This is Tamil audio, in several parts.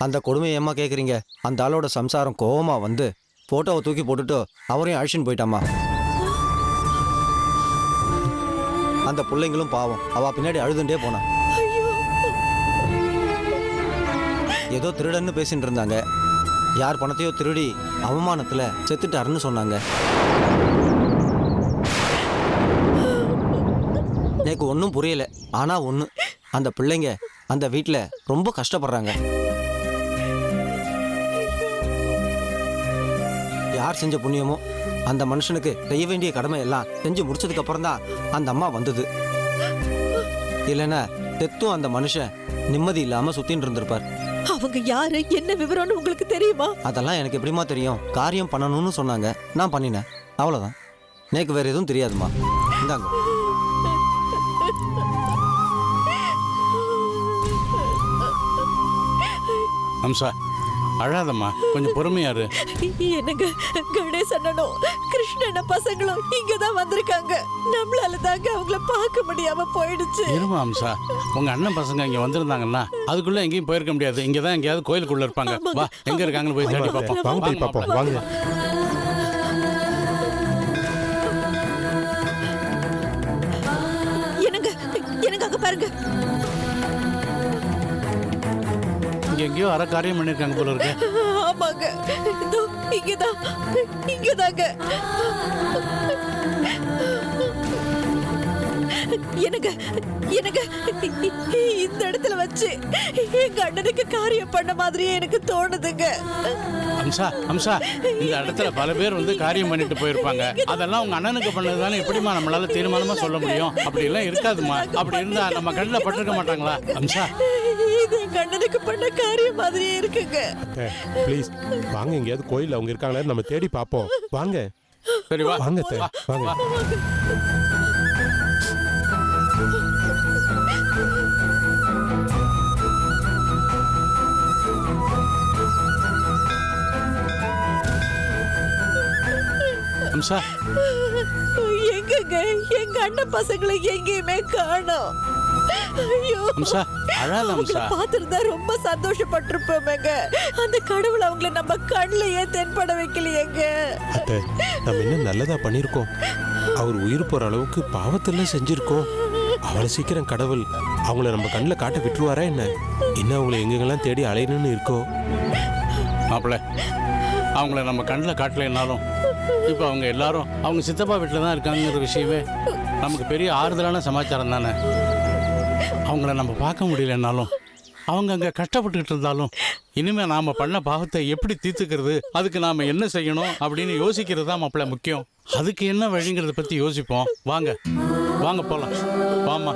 அந்த கொடுமையை ஏம்மா கேட்குறீங்க? அந்த ஆளோட சம்சாரம் கோவமா வந்து ஃபோட்டோவை தூக்கி போட்டுட்டு அவரையும் அழிச்சுன்னு போயிட்டாம்மா. அந்த பிள்ளைங்களும் பாவம் அவள் பின்னாடி அழுதுண்டே போனான். ஏதோ திருடன்னு பேசிட்டு இருந்தாங்க. யார் பணத்தையோ திருடி அவமானத்தில் செத்துட்டாருன்னு சொன்னாங்க. எனக்கு ஒன்றும் புரியல. ஆனால் ஒன்று, அந்த பிள்ளைங்க அந்த வீட்டில் ரொம்ப கஷ்டப்படுறாங்க. யார் செஞ்ச புண்ணியமோ அந்த மனுஷனுக்கு செய்ய வேண்டிய கடமை எல்லாம் செஞ்சு முடிச்சதுக்கு அப்புறம் தான் அந்த அம்மா வந்தது. இல்லைன்னா தெத்தும் அந்த மனுஷன் நிம்மதி இல்லாம சுத்தின்னு இருந்திருப்பார். அவங்க யாரு, என்ன விவரம்னு உங்களுக்கு தெரியுமா? அதெல்லாம் எனக்கு எப்படிமா தெரியும்? காரியம் பண்ணணும்னு சொன்னாங்க, நான் பண்ணினேன், அவ்வளவுதான். எனக்கு வேற எதுவும் தெரியாதுமா. இந்தாங்க. அம்சா, அழாதம்மா, கொஞ்சம் பொறுமையாரு. என்னங்க, கணேஷ் அண்ணனும் கிருஷ்ணன பசங்களும் இங்கதான் வந்திருக்காங்க. நம்மளால தாங்க அவங்கள பார்க்க முடியாம போயிடுச்சு. இருமா அம்சா, உங்க அண்ணன் பசங்க இங்க வந்திருந்தாங்கன்னா அதுக்குள்ள எங்கேயும் போயிருக்க முடியாது. இங்கதான் எங்கேயாவது கோயிலுக்குள்ள இருப்பாங்க. வா, எங்க இருக்காங்கன்னு போய் தேடி பார்ப்போம். வாங்க. என்னங்க, எனக்கு அங்க பாருங்க. எங்கேயோ அரை காரியம் பண்ணிருக்காங்க போல இருக்கு. ஆமாங்க, இங்கதாங்க. எனக்கு இந்த இடத்துல வச்சு எங்க அண்ணனுக்கு காரியம் பண்ண மாதிரியே எனக்கு தோணுதுங்க. அம்சா, இந்த இடத்துல பல பேர் வந்து காரியம் பண்ணிட்டு போயிருப்பாங்க. அதெல்லாம் உங்க அண்ணனுக்கு பண்ணதுதானே எப்படிமா நம்மளால தீர்மானமா சொல்ல முடியும்? அப்படி எல்லாம் இருக்காதுமா. அப்படி இருந்தா நம்ம கண்ணில் பட்டிருக்க மாட்டாங்களா? அம்சா, இது எங்க அண்ணனுக்கு பண்ண காரியம் மாதிரியே இருக்குங்க. ப்ளீஸ் வாங்க, எங்கேயாவது கோயில் அவங்க இருக்காங்களே நம்ம தேடி பார்ப்போம். வாங்க. சரி வா. வாங்க வாங்க. அம்சா, எங்கங்க எங்க அண்ணன் பசங்களை எங்கேயுமே காணோம். ஐயோ அம்சா, அழாத அம்சா. பார்த்திருந்தா ரொம்ப சந்தோஷப்பட்டிருப்போமேங்க. அந்த கடவுள் அவங்கள நம்ம கண்ணிலேயே தென்பட வைக்கலையேங்க. அத்தை, நம்ம என்ன நல்லதா பண்ணிருக்கோம்? அவர் உயிர் போற அளவுக்கு பாவத்தெல்லாம் செஞ்சிருக்கோம். அவ்வளவு சீக்கிரம் கடவுள் அவங்கள நம்ம கண்ணில் காட்ட விட்டுருவாரா என்ன? இன்னும் அவங்கள எங்கெங்கெல்லாம் தேடி அலையணும்னு இருக்கோ? மாப்பிள்ள, அவங்கள நம்ம கண்ணில் காட்டலைன்னாலும் இப்போ அவங்க எல்லாரும் அவங்க சித்தப்பா வீட்டில் தான் இருக்காங்கிற விஷயமே நமக்கு பெரிய ஆறுதலான சமாச்சாரம் தானே. அவங்கள நம்ம பார்க்க முடியலன்னாலும் அவங்க அங்கே கஷ்டப்பட்டுக்கிட்டு இருந்தாலும் இனிமேல் நாம் பண்ண பாவத்தை எப்படி தீர்த்துக்கிறது, அதுக்கு நாம் என்ன செய்யணும் அப்படின்னு யோசிக்கிறது தான் மாப்பிள்ள முக்கியம். அதுக்கு என்ன வழிங்கிறத பற்றி யோசிப்போம். வாங்க வாங்க போகலாம். வாமா.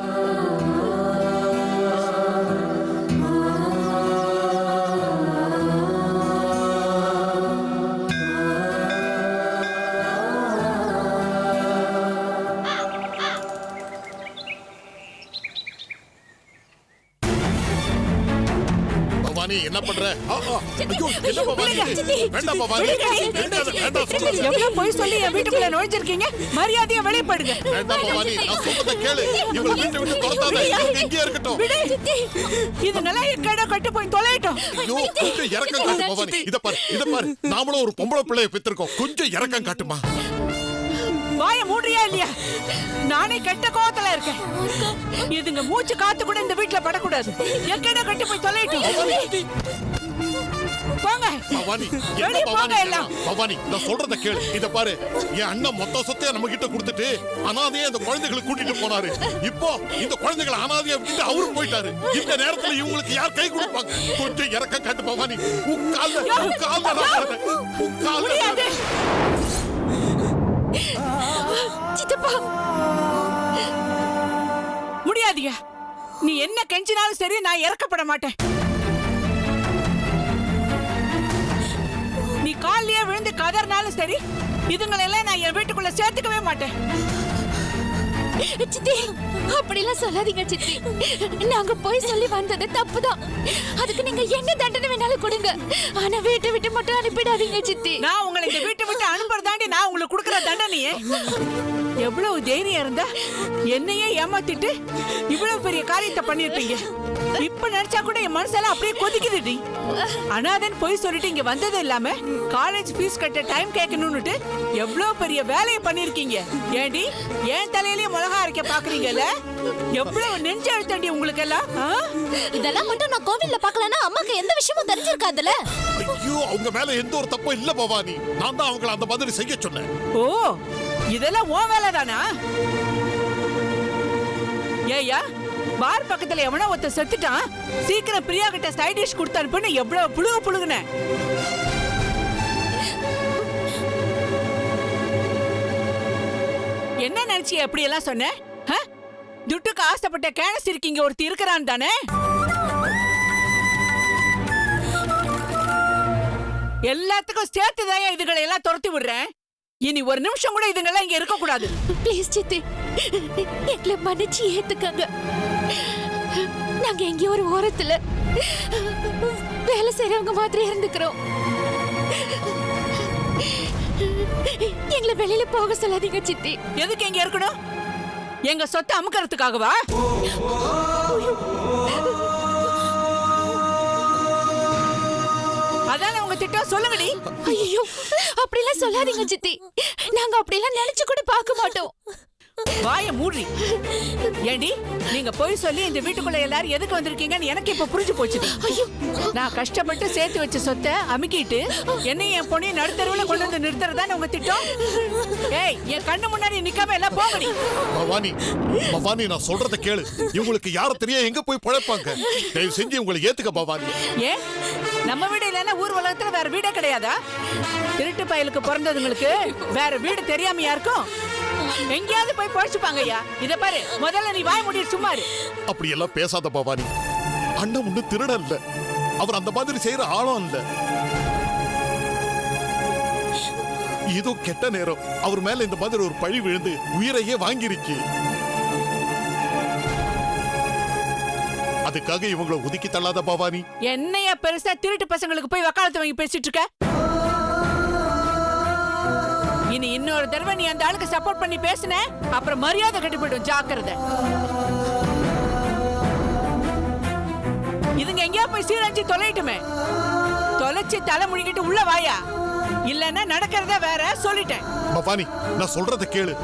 என்ன பண்ற? என்ன பவானி? வேண்டாம் பவானி, எவ்வளவு போய் சொல்லி என் வீட்டுக்குள்ள நுழைஞ்சிருக்கீங்க? மரியாதையா வெளியே போடுங்க. வேண்டாம் பவானி, நான் சொல்றத கேளு. இவளை வீட்டை விட்டு துரத்தாத, இங்கே இருக்கட்டும். இது நல்லா இருக்கடா, கட்டு போய் தொலையட்டும். ஐயோ, கொஞ்சம் இறக்கம் காட்டு பவானி. இத பாரு, நாமளும் ஒரு பொம்பளை பிள்ளைய பெற்றிருக்கோம். கொஞ்சம் இறக்கம் காட்டுமா. வாய மூடுறியா இல்லையா? நானே கெட்ட கோவத்துல இருக்கேன். இதுங்க மூச்சு காத்து கூட இந்த வீட்டுல படக்கூடாது. எக்கடா கட்டி போய் தொலையட்டும். போங்க பவானி, என்ன பவானி எல்லாம்? பவானி, நான் சொல்றத கேளு. இத பாரு, என் அண்ணன் மொத்த சொத்தைய நம்ம கிட்ட கொடுத்துட்டு அனாதையா இந்த குழந்தைகளை கூட்டிட்டு போனாரு. இப்போ இந்த குழந்தைகளை அனாதையா விட்டுட்டு அவரு போயிட்டாரு. இந்த நேரத்துல இவங்களுக்கு யார் கை கொடுப்பாங்க? கொஞ்சம் இறக்கம் காட்டு பவானி. சித்தப்பா, முடியாதியா. நீ என்ன கெஞ்சினாலும் சரி, நான் இறக்கப்பட மாட்டேன். நீ காலிலேயே விழுந்து கதறினாலும் சரி, இதுங்களெல்லாம் நான் என் வீட்டுக்குள்ள சேர்த்துக்கவே மாட்டேன். சித்தி, அப்படிலாம் சொல்லாதீங்க சித்தி. நாங்க போய் சொல்லி வந்தது தப்புதான். அதுக்கு நீங்க என்ன தண்டனை வேணாலும் கொடுங்க. ஆனா வீட்டை விட்டு மட்டும் அனுப்பிடாதீங்க சித்தி. நான் உங்களை இந்த வீட்டை விட்டு அனுப்புறதாண்டி நான் உங்களுக்கு கொடுக்குற தண்டனையே. எவ்வளவு தைரியம் இருந்தா என்னையே ஏமாத்திட்டு இவ்வளவு பெரிய காரியத்தை பண்ணிருப்பீங்க. இப்ப நினைச்சா கூட என் மனசெல்லாம் அப்படியே கொதிக்குதுடி. அனாதன் போய் சொல்லிட்டு இங்க வந்தது இல்லாம காலேஜ் ஃபீஸ் கட்ட டைம் கேட்கணும்னுட்டு எவ்வளவு பெரிய வேலையை பண்ணிருக்கீங்க. ஏண்டி ஏன் தலையிலேயே மிளகா அரைக்க பாக்குறீங்கல்ல? எவ்வளவு நெஞ்சு அழுத்தண்டி உங்களுக்கு எல்லாம். இதெல்லாம் மட்டும் நான் கோவில்ல பார்க்கலனா அம்மாக்கு எந்த விஷயமும் தெரிஞ்சிருக்காதுல. ஐயோ, அவங்க மேல எந்த ஒரு தப்பும் இல்ல பவானி. நான் தான் அவங்கள அந்த மாதிரி செய்ய சொன்னேன். ஓ, இதெல்லாம் உன் வேலைதானா? ஏய்யா, பார் பக்கத்துல எவனோ ஒருத்த செத்துட்டான், சீக்கிரம் பிரியா கிட்ட சைட் டிஷ் கொடுத்து அனுப்புன்னு எவ்வளவு புழுகுன. என்ன நினைச்சி எப்படி எல்லாம் சொன்ன? துட்டுக்கு ஆசைப்பட்ட கேனஸ் இருக்கீங்க ஒருத்தி இருக்கிறான் தானே? எல்லாத்துக்கும் சேர்த்துதான் இதுகளை எல்லாம் துரத்தி விடுறேன். இனி ஒரு நிமிஷம் கூட இதுங்கெல்லாம் இங்க இருக்க கூடாது. ப்ளீஸ் சித்தி, எங்களை மன்னிச்சு ஏத்துக்கங்க. நாங்க எங்க ஒரு ஓரத்துல வேலை செய்யறவங்க மாதிரி இருந்துக்கிறோம். எங்களை வெளியில போக சொல்லாதீங்க சித்தி. எதுக்கு எங்க இருக்கணும்? எங்க சொத்தை அமுக்கிறதுக்காகவா? அதான உங்க திட்டம், சொல்லுங்கடி. ஐயோ, அப்படிலாம் சொல்லாதீங்க சித்தி. நாங்க அப்படிலாம் நினைச்சு கூட பார்க்க மாட்டோம். வாய மூடி. ஏண்டி நீங்க போய் சொல்லி இந்த வீட்டுக்குள்ள எல்லாரும் எதுக்கு வந்திருக்கீங்கன்னு எனக்கு இப்ப புரிஞ்சு போச்சு. நான் கஷ்டப்பட்டு சேர்த்து வச்ச சொத்தை அமுக்கிட்டு என்னையும் என் பொண்ணையும் நடுத்தருவுல கொண்டு வந்து நிறுத்துறதான்னு உங்க திட்டம். ஏய், என் கண்ணு முன்னாடி நிக்காம எல்லாம் போகடி. பவானி, பவானி, நான் சொல்றத கேளு. இவங்களுக்கு யார தெரியா எங்க போய் பழைப்பாங்க. தயவு செஞ்சு இவங்களை ஏத்துக்க பவானி. ஏன் நம்ம வீடு இல்லைன்னா ஊர் உலகத்துல வேற வீடே கிடையாதா? திருட்டு பயலுக்கு பிறந்ததுங்களுக்கு வேற வீடு தெரியாமையா இருக்கும்? எங்கேயாவது போய் பழிச்சுப்பாங்க. ஐயா, இத பாரு, முதல்ல நீ வாய் மூடி சும்மா இரு. அப்படி எல்லாம் பேசாத பவானி. அண்ணன் ஒண்ணு திருட இல்ல, அவர் அந்த மாதிரி செய்யற ஆளும் இல்ல. ஏதோ கெட்ட நேரம் அவர் மேல இந்த மாதிரி ஒரு பழி விழுந்து உயிரையே வாங்கிருச்சு. அதுக்காக இவங்களை ஒதுக்கி தள்ளாத பவானி. என்னைய பெருசா திருட்டு பசங்களுக்கு போய் வக்காலத்து வாங்கி பேசிட்டு இருக்க? இனி இன்னொரு தடவை நீ அந்த ஆளுக்கு சப்போர்ட் பண்ணி பேசுன, அப்புறம் மரியாதை கெட்டு போயிடும். ஜாக்கிரதை. இதுங்க எங்கேயா போய் சீரஞ்சி தொலைட்டுமே. தொலைச்சி தலை முழுகிட்டு உள்ள வாயா, இல்லன்னா நடக்கிறத வேற. சொல்லிட்டேன் பவானி, நான் சொல்றத கேளு.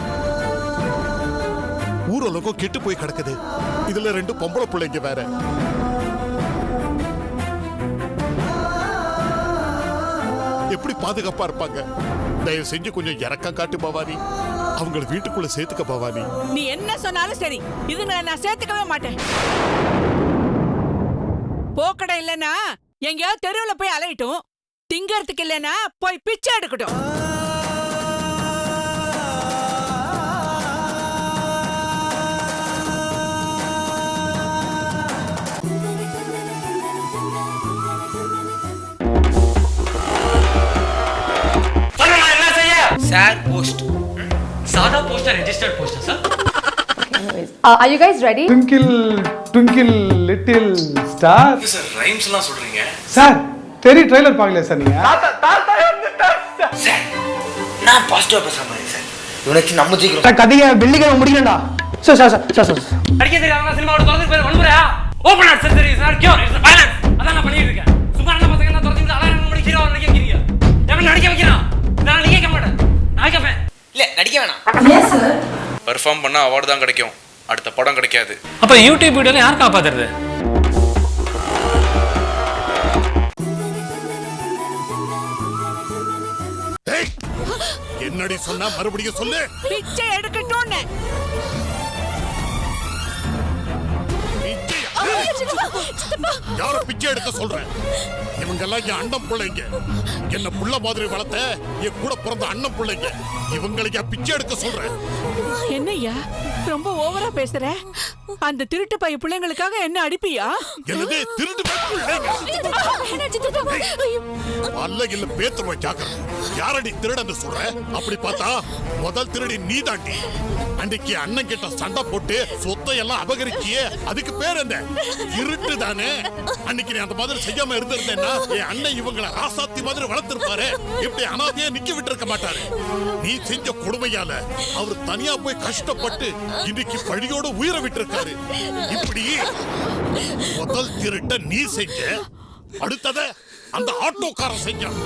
ஊரலகம் கெட்டு போய் கிடக்குது. இதுல 2 பொம்பளை பிள்ளைங்க வேற. எப்படி பாதுகாப்பா இருப்பாங்க? தயவு செஞ்சு கொஞ்சம் இறக்கம் காட்டு பவானி. அவங்கள வீட்டுக்குள்ள சேர்த்துக்க பவானி. நீ என்ன சொன்னாலும் சரி, இதுங்களை நான் சேர்த்துக்கவே மாட்டேன். போக்கடை இல்லைன்னா எங்கேயாவது தெருவுல போய் அலையிட்டும். திங்கறதுக்கு இல்லைன்னா போய் பிச்சை எடுக்கட்டும். sad post. Sada post or registered post, sir? Are you guys ready? Twinkle, twinkle, little star. Sir, rhymes எல்லாம் சொல்றீங்க. சார், தெரி ட்ரைலர் பார்க்கலையா சார் நீங்க? சார், நான் பாசிட்டிவா பேசுற மாதிரி சார். இவனுக்கு நம்ம ஜெயிக்கிறோம். சார், கதையை வெள்ளிக்கிழமை முடிக்கணும்டா. சார். அடிக்க தெரியாத சினிமாவோட தொடர்ந்து பேர் வன்முறையா? Open heart surgery is not cure, it's violence. அதான் நான் பண்ணிட்டு இருக்கேன். சும்மா என்ன பசங்க எல்லாம் தொடர்ந்து அலாரம் மணி ஹீரோ நடிக்கிறீங்க. எப்படி நடிக்க வைக்கிறான்? நான் நடிக்க மாட்டேன். இல்ல நடிக்க வேணாம். Yes sir. பெர்ஃபார்ம் பண்ணா அவார்டு தான் கிடைக்கும், அடுத்த படம் கிடைக்காது. அப்ப யூடியூப் வீடியோல யார் காப்பாத்துறது? என்னடி சொன்னா மறுபடியும் சொல்லு. பிச்சை எடுக்கட்டும்னு. யார பிச்சை எடுக்க சொல்றேன்? இவங்கெல்லாம் என் அண்ணன் பிள்ளைங்க. என்ன புள்ள மாதிரி வளர்த்த என் கூட பிறந்த அண்ணன் பிள்ளைங்க. இவங்களுக்கு பிச்சை எடுக்க சொல்றேன். என்னய்யா ரொம்ப ஓவரா பேசுற? அந்த திருட்டு பைய பிள்ளைங்களுக்காக என்ன அடிப்பியா? என்னது திருட்டு பிள்ளைங்க? அல்ல இல்ல பேத்துருவ ஜாக்கிரதை. யாரடி திருடன்னு சொல்ற? அப்படி பார்த்தா முதல் திருடி நீ தாண்டி. அன்னைக்கு அண்ணன் கிட்ட சண்டை போட்டு சொத்தை எல்லாம் அபகரிச்சியே, அதுக்கு பேர் என்ன? இருட்டு தானே. அன்னைக்கு நீ அந்த மாதிரி செய்யாம இருந்திருந்தேன்னா என் அண்ணன் இவங்களை ராசாத்தி மாதிரி வளர்த்திருப்பாரு. இப்படி அனாதையா நிக்க விட்டு இருக்க மாட்டாரு. நீ செஞ்ச கொடுமையால அவர் தனியா போய் கஷ்டப்பட்டு இன்னைக்கு பழியோட உயிரை விட்டு இருக்காரு. இப்படி முதல் திருட்ட நீ செஞ்ச, அடுத்தத அந்த ஆட்டோக்காரன் செஞ்சான்.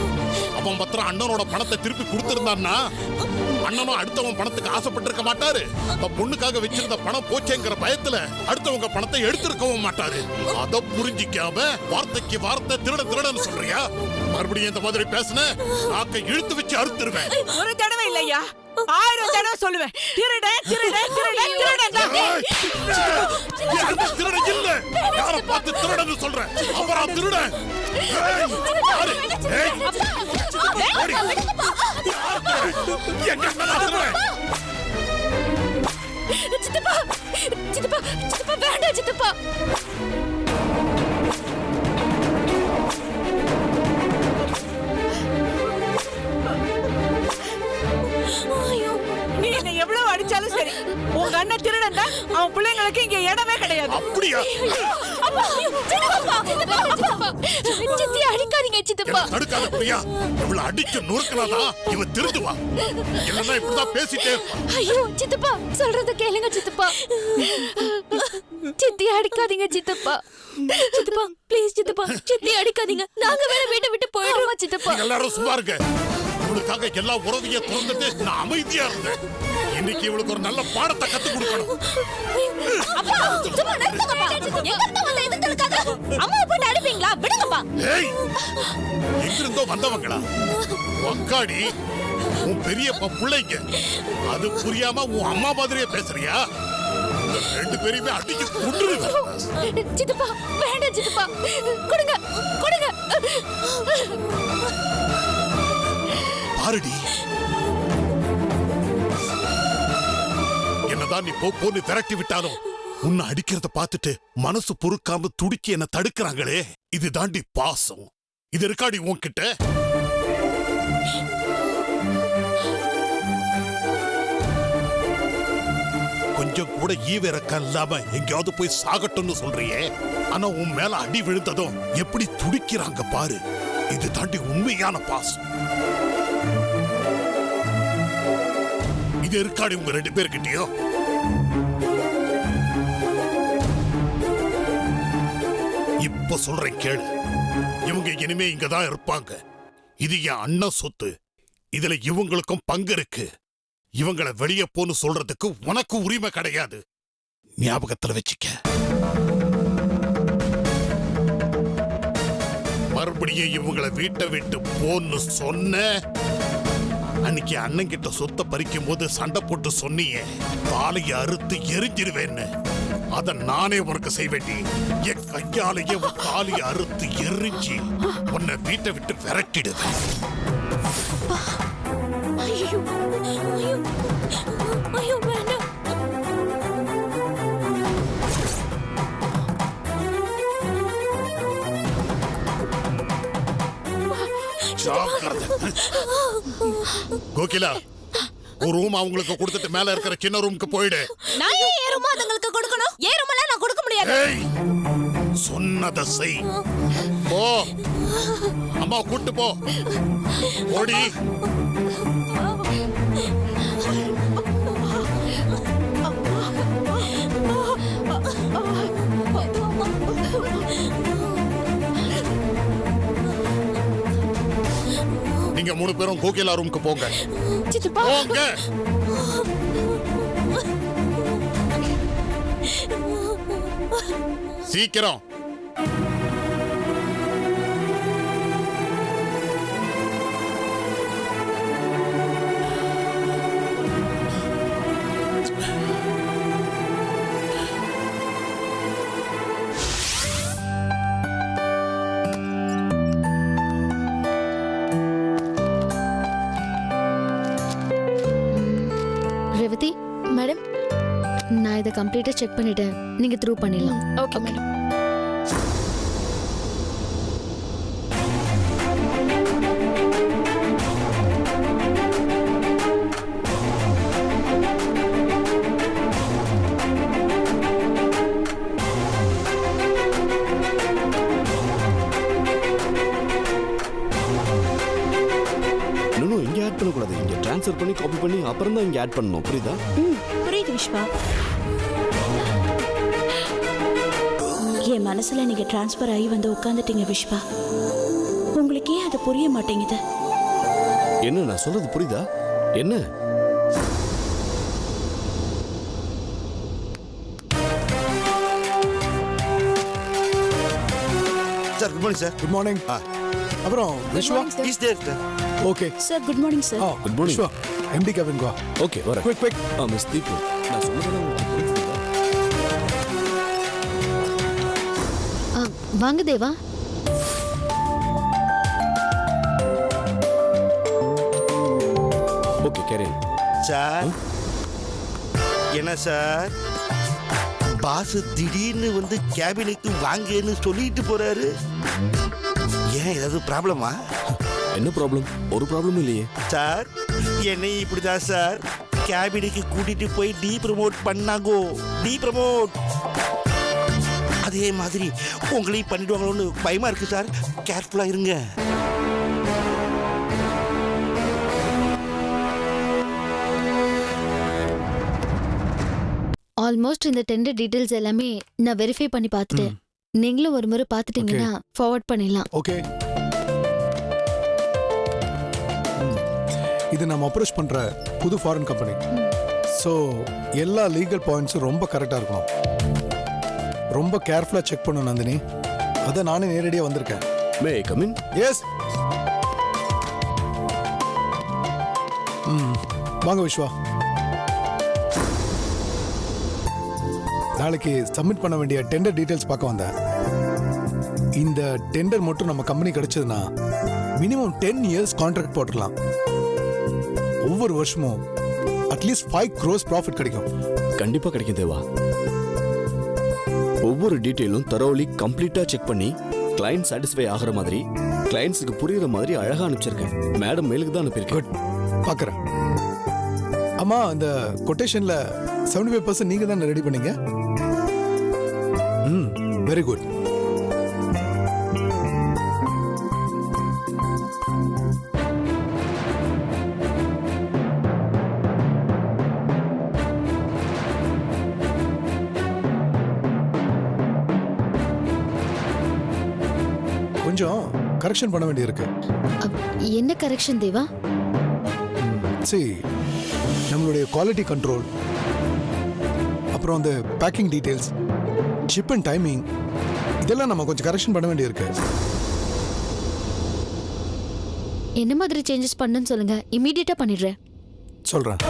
அவன் பத்திரம் அண்ணனோட பணத்தை திருப்பி கொடுத்திருந்தான்னா அண்ணனும் அடுத்தவன் பணத்துக்கு ஆசைப்பட்டிருக்க மாட்டாரு. பொண்ணுக்காக வச்சிருந்த பணம் போச்சேங்கிற பயத்துல அடுத்தவங்க பணத்தை எடுத்திருக்கவும் மாட்டாரு. அத புரிஞ்சிக்காம வார்த்தைக்கு வார்த்தை திருட திருடன்னு சொல்றியா? மறுபடியும் இந்த மாதிரி பேசுன நாக்க இழுத்து வச்சு அறுத்துருவேன். ஒரு தடவை இல்லையா, 1000 தடவை சொல்லுவேன். திருட திருட திருட திருட இல்ல, யார பார்த்து திருடன்னு சொல்றேன். அப்புறம் திருடன் சித்தப்பா சித்தப்பா சித்தப்பா வேண்டாம் சித்தப்பா. நீ என்ன எவ்வளவு அடிச்சாலும் சரி, உங்க அண்ணன் திருடன் தான். அவன் பிள்ளைங்களுக்கு இங்க இடமே கிடையாது. அப்படியா? சித்தி அடிக்காதீங்க சித்தப்பா. தடுக்காத பிரியா, இவள அடிச்சு நொறுக்கலாதான் இவ திருந்துவா. இல்லன்னா இப்படிதான் பேசிட்டே. ஐயோ சித்தப்பா சொல்றத கேளுங்க சித்தப்பா. சித்தி அடிக்காதீங்க சித்தப்பா. சித்தப்பா ப்ளீஸ் சித்தப்பா, சித்தி அடிக்காதீங்க. நாங்க வேற வீட்டை விட்டு போயிடுறோம் சித்தப்பா. எல்லாரும் சும்மா இருங்க. இவளுக்காக எல்லா உறவைய திறந்துட்டு நான் அமைதியா இருந்தேன். இன்னைக்கு இவளுக்கு ஒரு நல்ல பாடத்தை கத்து கொடுக்கணும். அப்பா சும்மா நிறுத்துங்கப்பா. எங்க வந்த எதுங்களுக்காக அம்மா போய் அடிப்பீங்களா? விடுங்கப்பா. ஏய், எங்கிருந்தோ வந்தவங்களா? வக்காடி, உன் பெரியப்பா பிள்ளைங்க. அது புரியாம உன் அம்மா மாதிரியே பேசுறியா? ரெண்டு பேரையுமே அடிச்சு கொன்றுடுவேன். சித்தப்பா வேண்டாம் சித்தப்பா, கொடுங்க கொடுங்க. பாருடி, என்னதான் நீ போன்னு விரட்டி விட்டாலும் உன்னை அடிக்கிறத பார்த்துட்டு மனசு பொறுக்காம துடிச்சு என்ன தடுக்கிறாங்களே, இது தாண்டி பாசம். இது இருக்காடி உன்கிட்ட? கொஞ்சம் கூட ஈவிரக்கம் இல்லாம எங்கேயாவது போய் சாகட்டும்னு சொல்றியே. ஆனா உன் மேல அடி விழுந்ததும் எப்படி துடிக்கிறாங்க பாரு. இது தாண்டி உண்மையான பாசம். இது இருக்காடி உங்க ரெண்டு பேர்கிட்டயோ? இப்ப சொல்றேன் கேளு. இவங்க இனிமே இங்கதான் இருப்பாங்க. இது என் அண்ணன் சொத்து. இதுல இவங்களுக்கும் பங்கு இருக்கு. இவங்களை வெளியே போன்னு சொல்றதுக்கு உனக்கு உரிமை கிடையாது. ஞாபகத்துல வச்சுக்க. மறுபடியும் இவங்களை வீட்டை விட்டு போன்னு சொன்ன அன்னைக்கு அண்ணன் கிட்ட சொத்தை பறிக்கும் போது சண்டை போட்டு சொன்னியே, தாலையை அறுத்து எரிஞ்சிருவேன்னு. அத நானே உனக்கு செய்வேண்டி. என் கையாலேயே உன் தாலியை அறுத்து எரிஞ்சு உன்னை வீட்டை விட்டு விரட்டிடுவேன். ஐயோ ஐயோ ஐயோ வேண்டாம். கோகிலா, ஒரு ரூம் அவங்களுக்கு கொடுத்துட்டு மேல இருக்கிற சின்ன ரூமுக்கு போயிடு. நான் ஏன் ரூம் அதுங்களுக்கு கொடுக்கணும்? ஏன் ரூம்ல நான் கொடுக்க முடியாது. சொன்னதை செய். போ, அம்மா கூட்டு போ. ஓடி. நீங்க 3 பேரும் கோகிலா ரூமுக்கு போங்க. போங்க. சீக்கிரம். ரேவதி மேடம், நான் இதை கம்ப்ளீட்டா செக் பண்ணிட்டேன். நீங்க த்ரூ பண்ணிடலாம். Okay madam. பண்ணக்கூடாது. இங்க ட்ரான்ஸ்ஃபர் பண்ணி காப்பி பண்ணி அப்புறம் தான் இங்க ஆட் பண்ணணும். புரியுதா? புரியுது விஸ்வா. என் மனசுல நீங்க டிரான்ஸ்ஃபர் ஆகி வந்து உட்காந்துட்டீங்க விஸ்வா. உங்களுக்கே அது புரிய மாட்டேங்குது. என்ன நான் சொல்றது புரியுதா? என்ன sir? Good morning sir. Good morning. அப்புறம் Viswa is there sir. Okay sir good morning sir. Good morning. Viswa MD cabin go. Okay வர. Quick quick. மிஸ் தீபு, நான் சொன்னதெல்லாம் உங்களுக்கு புரியுதா? வாங்க தேவா. Okay carry on. சார் என்ன சார், பாஸ் திடீர்னு வந்து கேபினுக்கு வாங்கன்னு சொல்லிட்டு போறாரு. ஏன் ஏதாவது ப்ராப்ளமா? என்ன ப்ராப்ளம்? ஒரு ப்ராப்ளம் இல்லையே சார். என்னை இப்படிதான் சார் கேபினுக்கு கூட்டிட்டு போய் டீ ப்ரமோட் பண்ணாங்கோ. டீ ப்ரமோட் அதே மாதிரி உங்களையும் பண்ணிடுவாங்களோன்னு பயமா இருக்கு சார். கேர்ஃபுல்லா இருங்க. ஆல்மோஸ்ட் இந்த டெண்டர் டீடைல்ஸ் எல்லாமே நான் வெரிஃபை பண்ணி பார்த்துட்டேன். நீங்களும் ஒரு முறை பார்த்துட்டீங்கன்னா ஃபார்வர்ட் பண்ணிடலாம். ஓகே. இது நம்ம அப்ரோச் பண்ற புது ஃபாரின் கம்பெனி. ஸோ எல்லா லீகல் பாயிண்ட்ஸும் ரொம்ப கரெக்டாக இருக்கணும். ரொம்ப கேர்ஃபுல்லாக செக் பண்ணணும் நந்தினி. அதை நானே நேரடியாக வந்திருக்கேன். மே ஐ கம் இன்? எஸ். வாங்க விஸ்வா. நாளைக்கு சப்மிட் பண்ண வேண்டிய டெண்டர் டீடைல்ஸ் பார்க்க வந்தேன். இந்த டெண்டர் மட்டும் நம்ம கம்பெனி கிடைச்சதுன்னா மினிமம் 10 years கான்ட்ராக்ட் போட்டுக்கலாம். ஒவ்வொரு வருஷமும் அட்லீஸ்ட் 5 crores ப்ராஃபிட் கிடைக்கும். கண்டிப்பா கிடைக்கும் தேவா. ஒவ்வொரு டீட்டெயிலும் தரோலி கம்ப்ளீட்டா செக் பண்ணி கிளையண்ட் சாட்டிஸ்ஃபை ஆகிற மாதிரி, கிளையண்ட்ஸுக்கு புரியுற மாதிரி அழகா அனுப்பிச்சிருக்கேன். மேடம் மெயிலுக்கு தான் அனுப்பியிருக்கேன். பார்க்குறேன். ஆமா, அந்த கொட்டேஷன்ல 75% நீங்க தான் ரெடி பண்ணீங்க. Very good. கொஞ்சம் கரெக்ஷன் பண்ண வேண்டியிருக்கு. என்ன கரெக்ஷன் தேவா? சரி, நம்மளுடைய குவாலிட்டி கண்ட்ரோல், அப்புறம் அந்த packing details, ship and timing, இதெல்லாம் நம்ம கொஞ்சம் கரெக்ஷன் பண்ண வேண்டியிருக்கு. என்ன மாதிரி சேஞ்சஸ் பண்ணுன்னு சொல்லுங்க, இமீடியட்டா பண்ணிடுறேன். சொல்றேன்.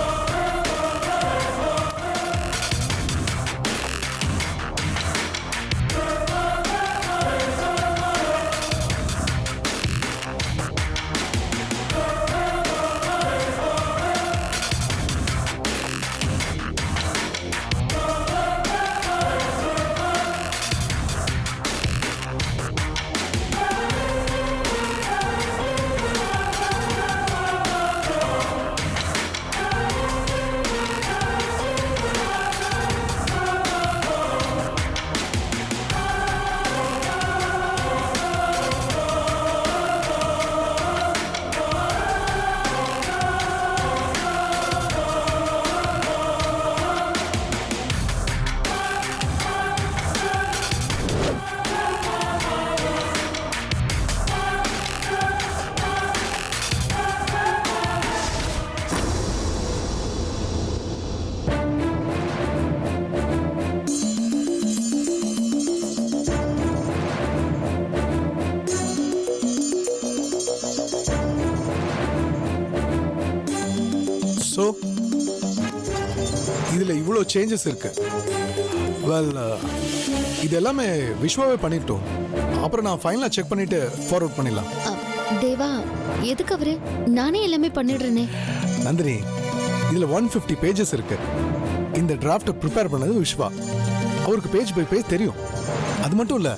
ஸோ இதில் இவ்வளோ சேஞ்சஸ் இருக்கு. வெல், இது எல்லாமே விஸ்வாவே பண்ணிட்டோம். அப்புறம் நான் ஃபைனலாக செக் பண்ணிட்டு ஃபார்வர்ட் பண்ணிடலாம். தேவா, எதுக்கு அவரு? நானே எல்லாமே பண்ணிடுறேனே. நந்தினி, இதில் 150 பேஜஸ் இருக்கு. இந்த டிராஃப்டை ப்ரிப்பேர் பண்ணது விஸ்வா. அவருக்கு பேஜ் பை பேஜ் தெரியும். அது மட்டும் இல்லை,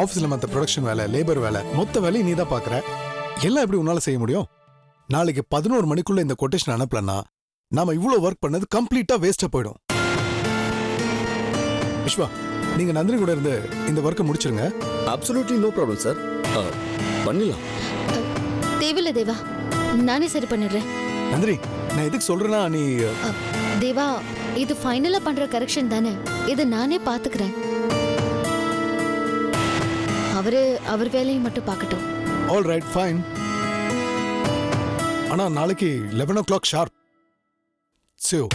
ஆஃபீஸில் மற்ற ப்ரொடக்ஷன் வேலை, லேபர் வேலை, மொத்த வேலையும் நீ தான் பார்க்குற. எல்லாம் எப்படி உன்னால் செய்ய முடியும்? நாளைக்கு 11 மணிக்குள்ள இந்த கொட்டேஷன் அனுப்பலன்னா நாம இவ்வளோ ஒர்க் பண்ணது கம்ப்ளீட்டா வேஸ்டா போயிடும். விஸ்வா, நீங்க நந்தினி கூட இருந்து இந்த ஒர்க்கை முடிச்சிருங்க. Absolutely no problem sir. பண்ணிடலாம். தேவையில்ல தேவா, நானே சரி பண்ணிடுறேன். நந்தினி நான் எதுக்கு சொல்றேன்னா நீ தேவா இது ஃபைனலா பண்ற கரெக்ஷன் தானே, இது நானே பாத்துக்கிறேன். அவர் வேலையை மட்டும் பார்க்கட்டும். All right fine. ஆனா நாளைக்கு 11 o'clock ஷார்ப். See you.